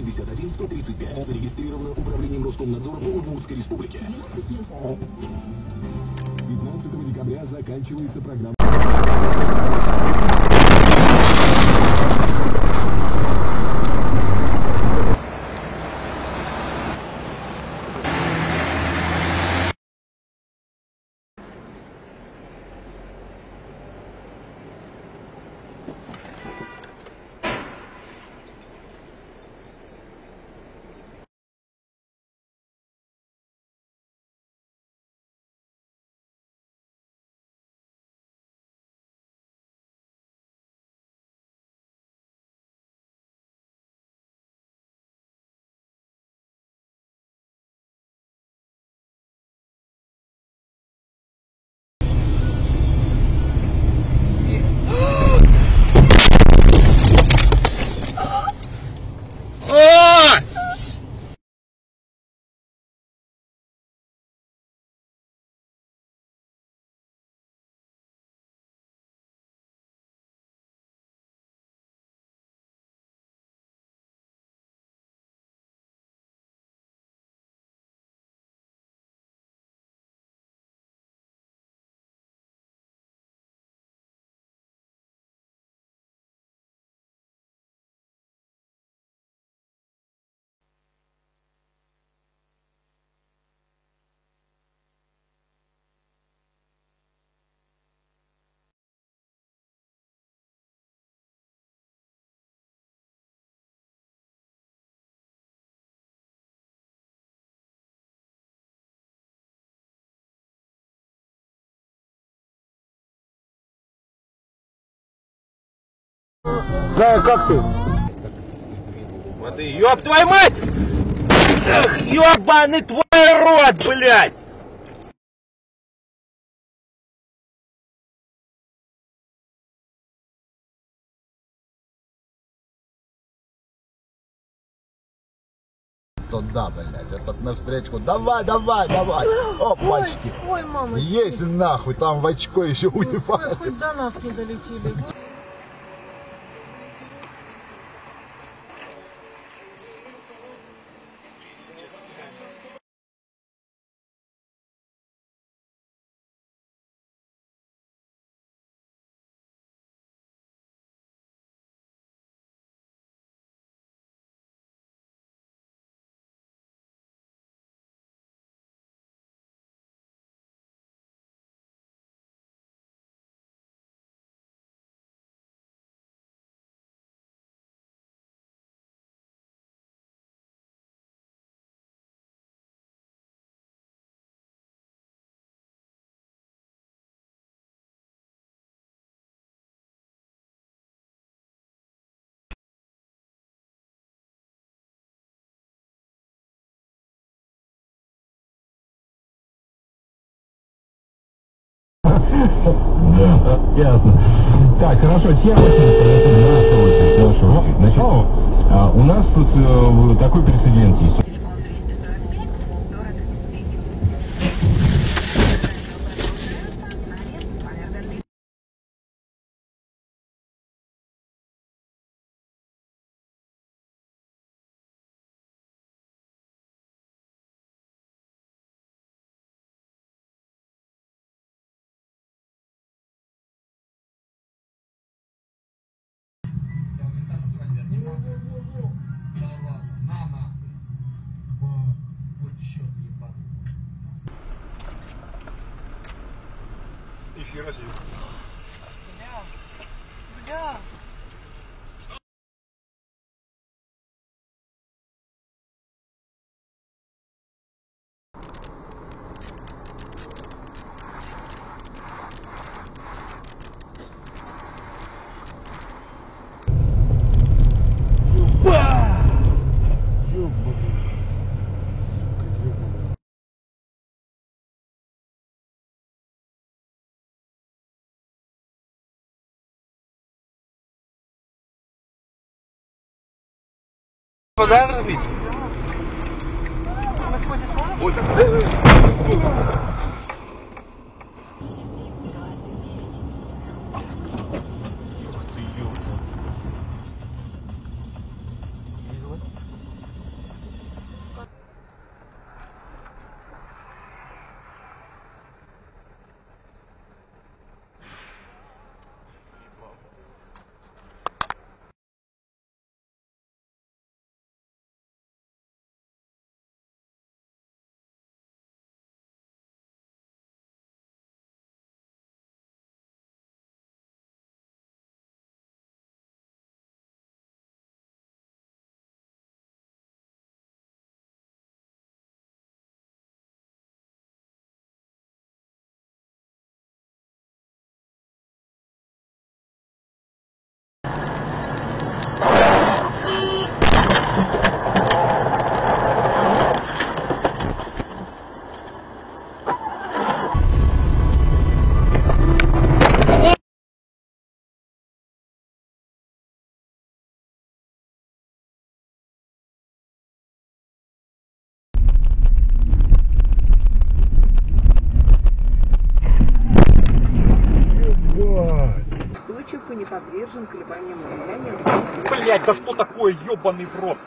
51-135. Зарегистрировано Управлением Роскомнадзора по Удмуртской Республике. 15 декабря заканчивается программа. Зая, как ты? Смотри, ёб твою мать! Эх, ёбаный твой рот, блядь! Да, блядь, этот навстречу. Давай, давай, давай. Опачки. Ой, мама. Есть нахуй, там в очко еще уебать. Хоть до нас не долетели. Да, ясно. Так, хорошо, тема хорошо. Значит, у нас тут такой прецедент есть. Нифига себе. Бля. Подай разбить. Мы в ходе слова? Ой, не подвержен колебаниям влияния. Блять, да что такое, ебаный в рот?